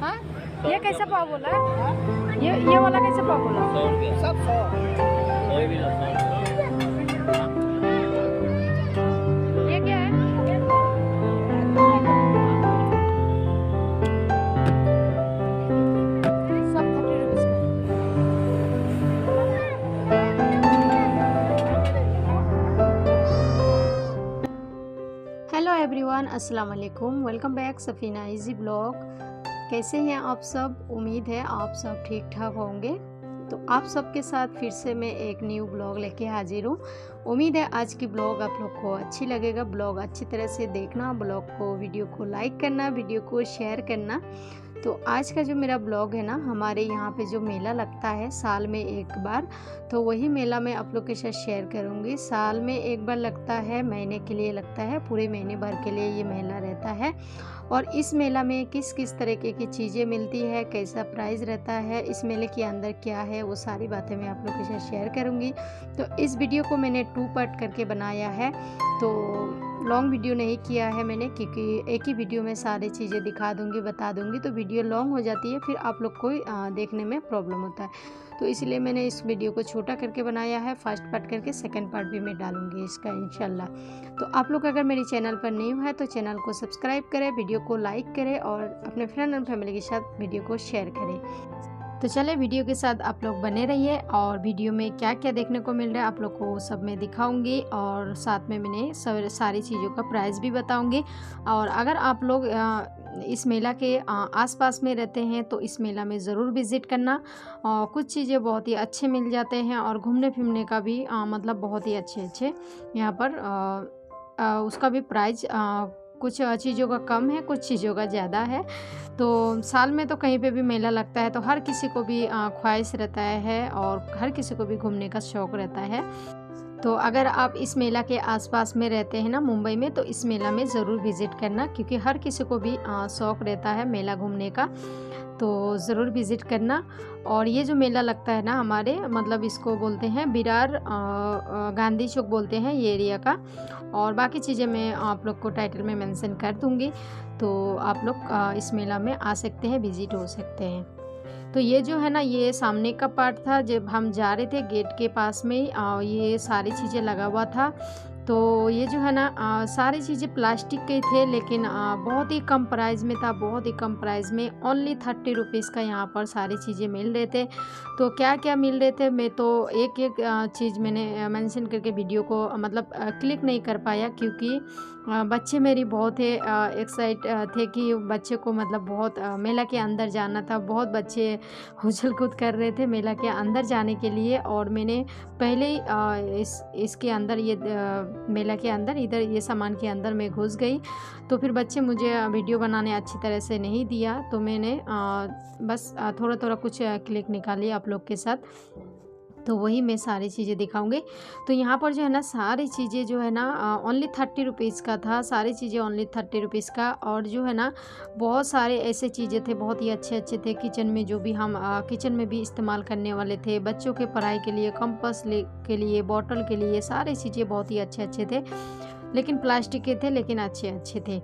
हाँ, ये कैसे पाव बोला? ये वाला कैसे पाव बोला? 100 रुपया सब 100। कोई भी लो 100 ये क्या है? सब 30 रुपीज का। हेलो एवरीवन, अस्सलाम वालेकुम। Welcome back Safina easy blog. कैसे हैं आप सब? उम्मीद है आप सब ठीक ठाक होंगे। तो आप सबके साथ फिर से मैं एक न्यू ब्लॉग लेके हाजिर हूँ। उम्मीद है आज की ब्लॉग आप लोग को अच्छी लगेगा। ब्लॉग अच्छी तरह से देखना, ब्लॉग को वीडियो को लाइक करना, वीडियो को शेयर करना। तो आज का जो मेरा ब्लॉग है ना, हमारे यहाँ पे जो मेला लगता है साल में एक बार, तो वही मेला मैं आप लोग के साथ शेयर करूँगी। साल में एक बार लगता है, महीने के लिए लगता है, पूरे महीने भर के लिए ये मेला रहता है। और इस मेला में किस किस तरीके की चीज़ें मिलती है, कैसा प्राइस रहता है, इस मेले के अंदर क्या है, वो सारी बातें मैं आप लोग के साथ शेयर करूँगी। तो इस वीडियो को मैंने 2 पार्ट करके बनाया है, तो लॉन्ग वीडियो नहीं किया है मैंने, क्योंकि एक ही वीडियो में सारी चीज़ें दिखा दूँगी, बता दूँगी, तो वीडियो लॉन्ग हो जाती है, फिर आप लोग को देखने में प्रॉब्लम होता है। तो इसलिए मैंने इस वीडियो को छोटा करके बनाया है। फर्स्ट पार्ट करके सेकंड पार्ट भी मैं डालूँगी इसका इंशाल्लाह। तो आप लोग अगर मेरे चैनल पर न्यू है तो चैनल को सब्सक्राइब करें, वीडियो को लाइक करें और अपने फ्रेंड एंड फैमिली के साथ वीडियो को शेयर करें। तो चले वीडियो के साथ आप लोग बने रहिए, और वीडियो में क्या क्या देखने को मिल रहा है आप लोग को सब मैं दिखाऊंगी, और साथ में मैंने सारी चीज़ों का प्राइस भी बताऊंगी। और अगर आप लोग इस मेला के आसपास में रहते हैं तो इस मेला में ज़रूर विज़िट करना। और कुछ चीज़ें बहुत ही अच्छे मिल जाते हैं, और घूमने फिरने का भी मतलब बहुत ही अच्छे यहाँ पर उसका भी प्राइस कुछ चीज़ों का कम है, कुछ चीज़ों का ज़्यादा है। तो साल में तो कहीं पे भी मेला लगता है, तो हर किसी को भी ख्वाहिश रहता है और हर किसी को भी घूमने का शौक़ रहता है। तो अगर आप इस मेला के आसपास में रहते हैं ना मुंबई में, तो इस मेला में ज़रूर विज़िट करना, क्योंकि हर किसी को भी शौक़ रहता है मेला घूमने का, तो ज़रूर विज़िट करना। और ये जो मेला लगता है ना हमारे, मतलब इसको बोलते हैं विरार गांधी चौक बोलते हैं ये एरिया का, और बाकी चीज़ें मैं आप लोग को टाइटल में मेंशन कर दूँगी। तो आप लोग इस मेला में आ सकते हैं, विज़िट हो सकते हैं। तो ये जो है ना, ये सामने का पार्ट था, जब हम जा रहे थे गेट के पास में ये सारी चीज़ें लगा हुआ था। तो ये जो है ना सारी चीज़ें प्लास्टिक के थे, लेकिन बहुत ही कम प्राइस में था, बहुत ही कम प्राइस में, ओनली 30 रुपीज़ का यहाँ पर सारी चीज़ें मिल रहे थे। तो क्या क्या मिल रहे थे, मैं तो एक एक चीज़ मैंने मेंशन करके वीडियो को मतलब क्लिक नहीं कर पाया, क्योंकि बच्चे मेरी बहुत एक्साइट थे कि बच्चे को मतलब बहुत मेला के अंदर जाना था। बहुत बच्चे उछल कूद कर रहे थे मेला के अंदर जाने के लिए, और मैंने पहले ही इसके अंदर ये मेला के अंदर इधर ये सामान के अंदर मैं घुस गई। तो फिर बच्चे मुझे वीडियो बनाने अच्छी तरह से नहीं दिया, तो मैंने बस थोड़ा थोड़ा कुछ क्लिक निकाली आप लोग के साथ, तो वही मैं सारी चीज़ें दिखाऊंगी। तो यहाँ पर जो है ना सारी चीज़ें जो है ना ओनली 30 रुपीज़ का था, सारी चीज़ें ओनली 30 रुपीज़ का। और जो है ना बहुत सारे ऐसे चीज़ें थे, बहुत ही अच्छे थे, किचन में जो भी हम किचन में भी इस्तेमाल करने वाले थे, बच्चों के पढ़ाई के लिए, कंपास के लिए, बॉटल के लिए, सारी चीज़ें बहुत ही अच्छे थे, लेकिन प्लास्टिक के थे, लेकिन अच्छे थे।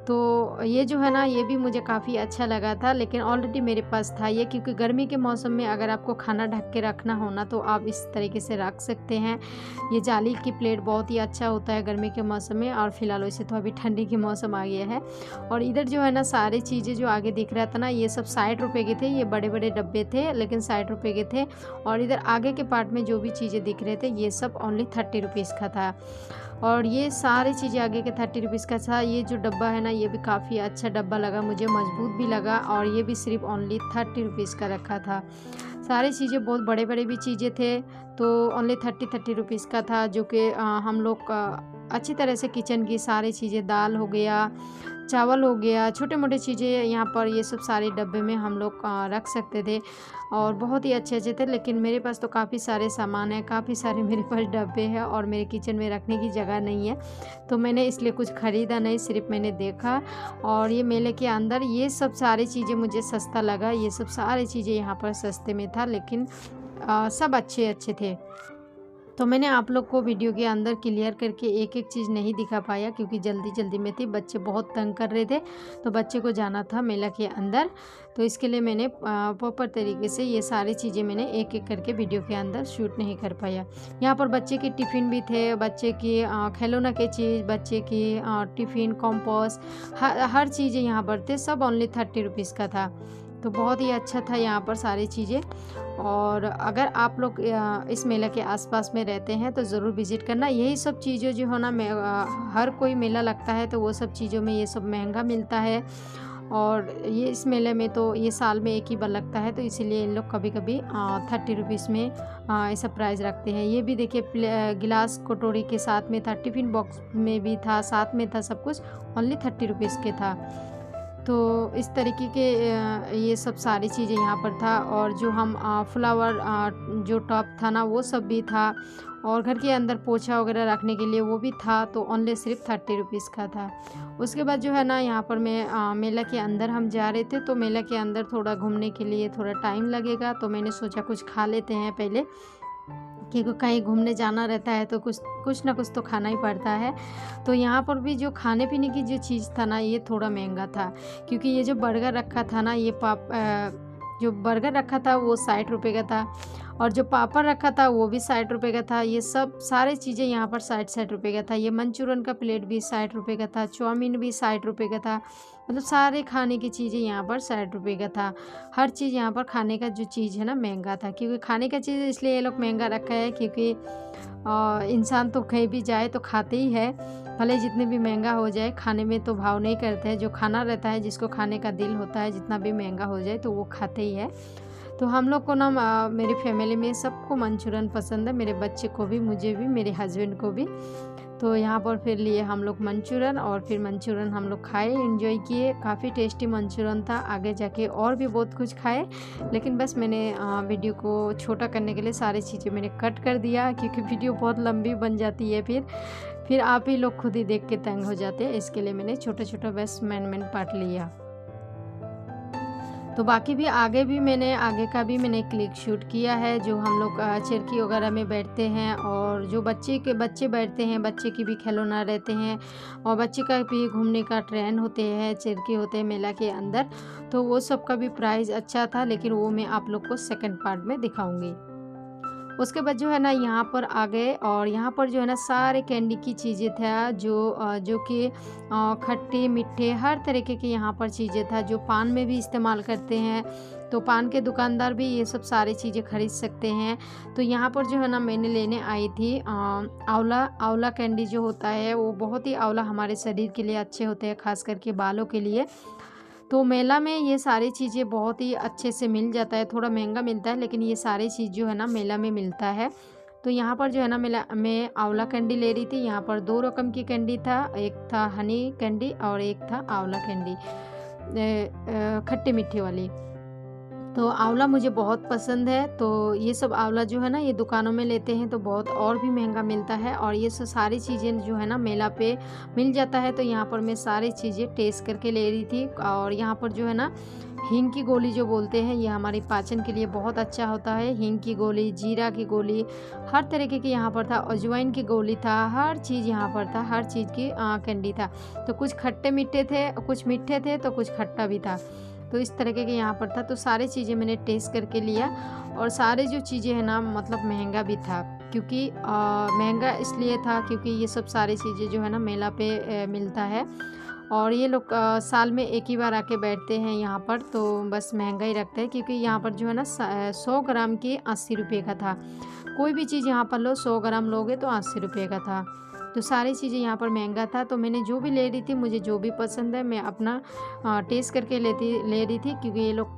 तो ये जो है ना ये भी मुझे काफ़ी अच्छा लगा था, लेकिन ऑलरेडी मेरे पास था ये, क्योंकि गर्मी के मौसम में अगर आपको खाना ढक के रखना हो ना, तो आप इस तरीके से रख सकते हैं। ये जाली की प्लेट बहुत ही अच्छा होता है गर्मी के मौसम में, और फिलहाल वैसे तो अभी ठंडी के मौसम आ गया है। और इधर जो है ना सारी चीज़ें जो आगे दिख रहा था ना, ये सब 60 रुपये के थे, ये बड़े बड़े डब्बे थे, लेकिन 60 रुपये के थे। और इधर आगे के पार्ट में जो भी चीज़ें दिख रहे थे, ये सब ओनली 30 रुपीज़ का था। और ये सारी चीज़ें आगे के 30 रुपीज़ का था। ये जो डब्बा है ना, ये भी काफ़ी अच्छा डब्बा लगा मुझे, मजबूत भी लगा, और ये भी सिर्फ ओनली 30 रुपीज़ का रखा था। सारी चीज़ें बहुत बड़े बड़े भी चीज़ें थे, तो ओनली 30 रुपीज़ का था, जो कि हम लोग अच्छी तरह से किचन की सारी चीज़ें, दाल हो गया, चावल हो गया, छोटे मोटे चीज़ें यहाँ पर ये सब सारे डब्बे में हम लोग रख सकते थे, और बहुत ही अच्छे थे। लेकिन मेरे पास तो काफ़ी सारे सामान है, काफ़ी सारे मेरे पास डब्बे हैं, और मेरे किचन में रखने की जगह नहीं है, तो मैंने इसलिए कुछ ख़रीदा नहीं, सिर्फ मैंने देखा। और ये मेले के अंदर ये सब सारी चीज़ें मुझे सस्ता लगा, ये सब सारी चीज़ें यहाँ पर सस्ते में था, लेकिन सब अच्छे थे। तो मैंने आप लोग को वीडियो के अंदर क्लियर करके एक एक चीज़ नहीं दिखा पाया क्योंकि जल्दी जल्दी में थी, बच्चे बहुत तंग कर रहे थे, तो बच्चे को जाना था मेला के अंदर, तो इसके लिए मैंने प्रॉपर तरीके से ये सारी चीज़ें मैंने एक एक करके वीडियो के अंदर शूट नहीं कर पाया। यहाँ पर बच्चे की टिफ़िन भी थे, बच्चे की खिलौना की चीज़, बच्चे की टिफ़िन, कॉम्पोस, हर चीज़ें यहाँ पर थे, सब ओनली 30 रुपीज़ का था। तो बहुत ही अच्छा था यहाँ पर सारी चीज़ें। और अगर आप लोग इस मेला के आसपास में रहते हैं तो ज़रूर विज़िट करना। यही सब चीज़ें जो है ना, हर कोई मेला लगता है तो वो सब चीज़ों में ये सब महंगा मिलता है, और ये इस मेले में तो ये साल में एक ही बार लगता है, तो इसीलिए इन लोग कभी कभी 30 रुपीज़ में ऐसा प्राइस रखते हैं। ये भी देखिए गिलास कटोरी के साथ में था, टिफ़िन बॉक्स में भी था, साथ में था, सब कुछ ओनली 30 रुपीज़ के था। तो इस तरीके के ये सब सारी चीज़ें यहाँ पर था। और जो हम फ्लावर जो टॉप था ना वो सब भी था, और घर के अंदर पोछा वगैरह रखने के लिए वो भी था, तो ओनली सिर्फ 30 रुपीज़ का था। उसके बाद जो है ना, यहाँ पर मैं मेला के अंदर हम जा रहे थे, तो मेला के अंदर थोड़ा घूमने के लिए थोड़ा टाइम लगेगा, तो मैंने सोचा कुछ खा लेते हैं पहले, क्योंकि कहीं घूमने जाना रहता है तो कुछ ना कुछ तो खाना ही पड़ता है। तो यहाँ पर भी जो खाने पीने की जो चीज़ था ना, ये थोड़ा महंगा था, क्योंकि ये जो बर्गर रखा था ना, ये जो बर्गर रखा था वो 60 रुपये का था, और जो पापड़ रखा था वो भी 60 रुपये का था। ये सब सारे चीज़ें यहाँ पर 60 रुपये का था। ये मंचूरियन का प्लेट भी 60 रुपये का था, चाउमीन भी 60 रुपये का था, मतलब सारे खाने की चीज़ें यहाँ पर 60 रुपये का था। हर चीज़ यहाँ पर खाने का जो चीज़ है ना महंगा था, क्योंकि खाने का चीज़ इसलिए ये लोग महंगा रखा है क्योंकि इंसान तो कहीं भी जाए तो खाते ही है, भले जितने भी महंगा हो जाए, खाने में तो भाव नहीं करते हैं। जो खाना रहता है, जिसको खाने का दिल होता है, जितना भी महंगा हो जाए तो वो खाते ही है। तो हम लोग को ना मेरी फैमिली में सबको मंचूरियन पसंद है, मेरे बच्चे को भी, मुझे भी, मेरे हस्बैंड को भी। तो यहाँ पर फिर लिए हम लोग मंचूरियन, और फिर मंचूरियन हम लोग खाए, एंजॉय किए, काफ़ी टेस्टी मंचूरियन था। आगे जाके और भी बहुत कुछ खाए, लेकिन बस मैंने वीडियो को छोटा करने के लिए सारी चीज़ें मैंने कट कर दिया, क्योंकि वीडियो बहुत लंबी बन जाती है, फिर आप ही लोग खुद ही देख के तंग हो जाते हैं। इसके लिए मैंने छोटा छोटा बस मैन पार्ट लिया। तो बाकी भी आगे का भी मैंने क्लिक शूट किया है, जो हम लोग चरखी वगैरह में बैठते हैं, और जो बच्चे बैठते हैं, बच्चे की भी खिलौना रहते हैं, और बच्चे का भी घूमने का ट्रेन होते हैं, चरखी होते हैं मेला के अंदर, तो वो सब का भी प्राइस अच्छा था, लेकिन वो मैं आप लोग को सेकंड पार्ट में दिखाऊंगी। उसके बाद जो है ना, यहाँ पर आ गए, और यहाँ पर जो है ना सारे कैंडी की चीज़ें था, जो कि खट्टे मीठे हर तरीके की यहाँ पर चीज़ें था, जो पान में भी इस्तेमाल करते हैं, तो पान के दुकानदार भी ये सब सारी चीज़ें खरीद सकते हैं। तो यहाँ पर जो है ना मैंने लेने आई थी आंवला कैंडी जो होता है, वो बहुत ही आंवला हमारे शरीर के लिए अच्छे होते हैं, खास करके बालों के लिए। तो मेला में ये सारी चीज़ें बहुत ही अच्छे से मिल जाता है, थोड़ा महंगा मिलता है, लेकिन ये सारी चीज़ जो है ना मेला में मिलता है। तो यहाँ पर जो है ना मैं आंवला कैंडी ले रही थी। यहाँ पर 2 रकम की कैंडी था, एक था हनी कैंडी और एक था आंवला कैंडी, खट्टे मीठे वाली। तो आंवला मुझे बहुत पसंद है, तो ये सब आंवला जो है ना, ये दुकानों में लेते हैं तो बहुत और भी महंगा मिलता है, और ये सब सारी चीज़ें जो है ना मेला पे मिल जाता है। तो यहाँ पर मैं सारी चीज़ें टेस्ट करके ले रही थी। और यहाँ पर जो है ना हींग की गोली जो बोलते हैं, ये हमारी पाचन के लिए बहुत अच्छा होता है। हींग की गोली, जीरा की गोली, हर तरीके की यहाँ पर था, अजवाइन की गोली था, हर चीज़ यहाँ पर था, हर चीज़ की कैंडी था। तो कुछ खट्टे मीठे थे, कुछ मीठे थे, तो कुछ खट्टा भी था, तो इस तरीके के यहाँ पर था। तो सारी चीज़ें मैंने टेस्ट करके लिया, और सारे जो चीज़ें हैं ना मतलब महंगा भी था, क्योंकि महंगा इसलिए था क्योंकि ये सब सारी चीज़ें जो है ना मेला पे मिलता है, और ये लोग साल में एक ही बार आके बैठते हैं यहाँ पर, तो बस महंगा ही रखते हैं। क्योंकि यहाँ पर जो है ना 100 ग्राम की 80 रुपये का था। कोई भी चीज़ यहाँ पर लो, 100 ग्राम लोगे तो 80 रुपये का था। तो सारी चीज़ें यहाँ पर महंगा था। तो मैंने जो भी ले रही थी, मुझे जो भी पसंद है मैं अपना टेस्ट करके ले रही थी, क्योंकि ये लोग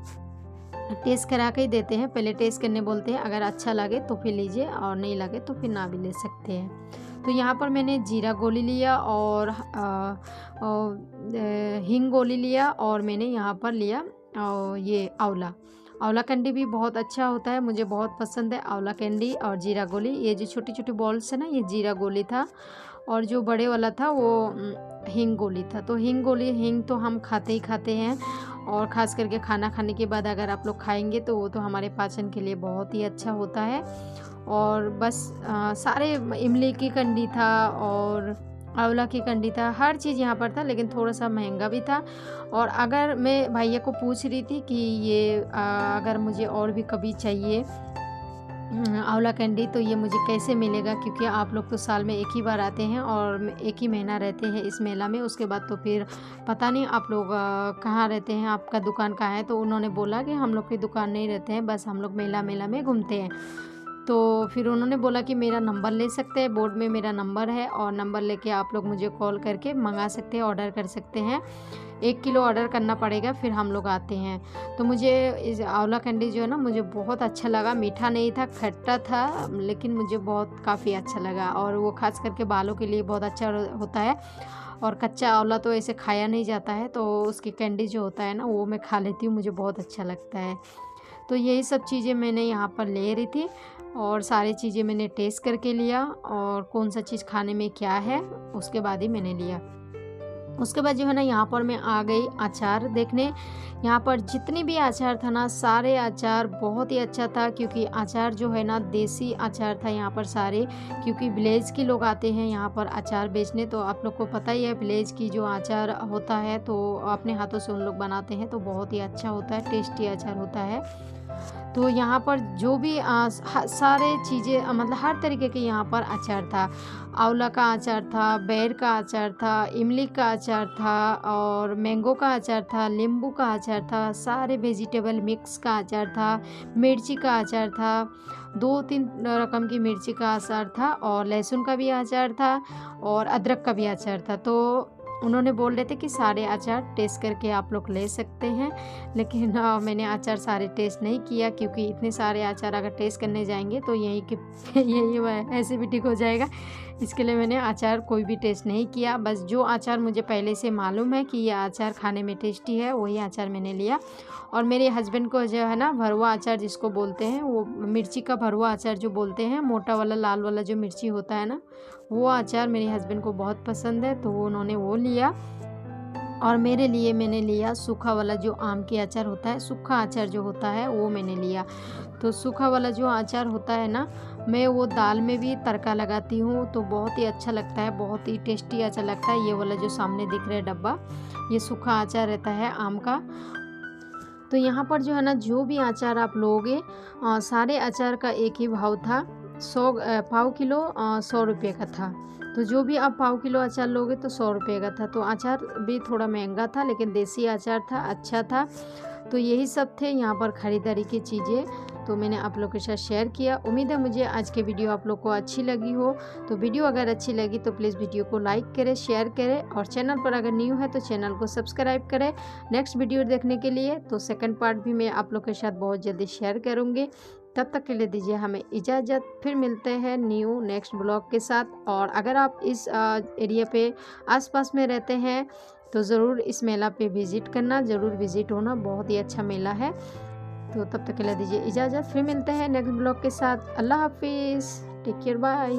टेस्ट करा के ही देते हैं, पहले टेस्ट करने बोलते हैं, अगर अच्छा लगे तो फिर लीजिए, और नहीं लगे तो फिर ना भी ले सकते हैं। तो यहाँ पर मैंने जीरा गोली लिया, और हींग गोली लिया, और मैंने यहाँ पर लिया ये आंवला कैंडी भी बहुत अच्छा होता है, मुझे बहुत पसंद है आंवला कैंडी और जीरा गोली। ये जो छोटी छोटी बॉल्स है ना, ये जीरा गोली था, और जो बड़े वाला था वो हींग गोली था। तो हींग तो हम खाते ही खाते हैं, और ख़ास करके खाना खाने के बाद अगर आप लोग खाएंगे तो वो तो हमारे पाचन के लिए बहुत ही अच्छा होता है। और बस सारे इमली की कंडी था और आंवला की कंडी था, हर चीज़ यहाँ पर था, लेकिन थोड़ा सा महंगा भी था। और अगर मैं भैया को पूछ रही थी कि ये अगर मुझे और भी कभी चाहिए आंवला कैंडी तो ये मुझे कैसे मिलेगा, क्योंकि आप लोग तो साल में एक ही बार आते हैं और एक ही महीना रहते हैं इस मेला में, उसके बाद तो फिर पता नहीं आप लोग कहाँ रहते हैं, आपका दुकान कहाँ है। तो उन्होंने बोला कि हम लोग की दुकान नहीं रहते हैं, बस हम लोग मेला में घूमते हैं। तो फिर उन्होंने बोला कि मेरा नंबर ले सकते हैं, बोर्ड में मेरा नंबर है और नंबर लेके आप लोग मुझे कॉल करके मंगा सकते हैं, ऑर्डर कर सकते हैं। 1 किलो ऑर्डर करना पड़ेगा, फिर हम लोग आते हैं। तो मुझे इस आंवला कैंडी जो है ना मुझे बहुत अच्छा लगा, मीठा नहीं था, खट्टा था, लेकिन मुझे बहुत काफ़ी अच्छा लगा। और वो खास करके बालों के लिए बहुत अच्छा होता है। और कच्चा आंवला तो ऐसे खाया नहीं जाता है, तो उसकी कैंडी जो होता है ना वो मैं खा लेती हूँ, मुझे बहुत अच्छा लगता है। तो यही सब चीज़ें मैंने यहाँ पर ले रही थी और सारी चीज़ें मैंने टेस्ट करके लिया और कौन सा चीज़ खाने में क्या है उसके बाद ही मैंने लिया। उसके बाद जो है ना यहाँ पर मैं आ गई अचार देखने। यहाँ पर जितनी भी अचार था ना सारे अचार बहुत ही अच्छा था, क्योंकि अचार जो है ना देसी अचार था यहाँ पर सारे, क्योंकि विलेज के लोग आते हैं यहाँ पर अचार बेचने। तो आप लोग को पता ही है विलेज की जो अचार होता है तो अपने हाथों से उन लोग बनाते हैं, तो बहुत ही अच्छा होता है, टेस्टी अचार होता है। तो यहाँ पर जो भी सारे चीज़ें मतलब हर तरीके के यहाँ पर अचार था। आंवला का अचार था, बेर का अचार था, इमली का अचार था और मैंगो का अचार था, नींबू का अचार था, सारे वेजिटेबल मिक्स का अचार था, मिर्ची का अचार था, 2-3 रकम की मिर्ची का अचार था और लहसुन का भी अचार था और अदरक का भी अचार था। तो उन्होंने बोल रहे थे कि सारे अचार टेस्ट करके आप लोग ले सकते हैं, लेकिन मैंने अचार सारे टेस्ट नहीं किया, क्योंकि इतने सारे अचार अगर टेस्ट करने जाएंगे तो यही कि यही ऐसे भी ठीक हो जाएगा। इसके लिए मैंने अचार कोई भी टेस्ट नहीं किया। बस जो अचार मुझे पहले से मालूम है कि यह अचार खाने में टेस्टी है वही अचार मैंने लिया। और मेरे हस्बैंड को जो है ना भरवा अचार जिसको बोलते हैं, वो मिर्ची का भरवा अचार जो बोलते हैं, मोटा वाला लाल वाला जो मिर्ची होता है ना, वो अचार मेरे हस्बैंड को बहुत पसंद है, तो उन्होंने वो लिया। और मेरे लिए मैंने लिया सूखा वाला जो आम के अचार होता है, सूखा अचार जो होता है वो मैंने लिया। तो सूखा वाला जो अचार होता है ना, मैं वो दाल में भी तड़का लगाती हूँ तो बहुत ही अच्छा लगता है, बहुत ही टेस्टी अचार लगता है। ये वाला जो सामने दिख रहा है डब्बा, ये सूखा अचार रहता है आम का। तो यहाँ पर जो है ना जो भी अचार आप लोगे सारे अचार का एक ही भाव था, 100 पाव किलो 100 रुपये का था। तो जो भी आप पाव किलो अचार लोगे तो 100 रुपये का था। तो अचार भी थोड़ा महंगा था, लेकिन देसी अचार था, अच्छा था। तो यही सब थे यहाँ पर ख़रीदारी की चीज़ें, तो मैंने आप लोग के साथ शेयर किया। उम्मीद है मुझे आज की वीडियो आप लोग को अच्छी लगी हो। तो वीडियो अगर अच्छी लगी तो प्लीज़ वीडियो को लाइक करें, शेयर करें और चैनल पर अगर न्यू है तो चैनल को सब्सक्राइब करें नेक्स्ट वीडियो देखने के लिए। तो सेकंड पार्ट भी मैं आप लोग के साथ बहुत जल्दी शेयर करूँगी। तब तक के लिए दीजिए हमें इजाज़त, फिर मिलते हैं न्यू नेक्स्ट ब्लॉग के साथ। और अगर आप इस एरिया पे आसपास में रहते हैं तो ज़रूर इस मेला पे विज़िट करना, ज़रूर विज़िट होना, बहुत ही अच्छा मेला है। तो तब तक के लिए दीजिए इजाज़त, फिर मिलते हैं नेक्स्ट ब्लॉग के साथ। अल्लाह हाफिज़, टेक केयर, बाय।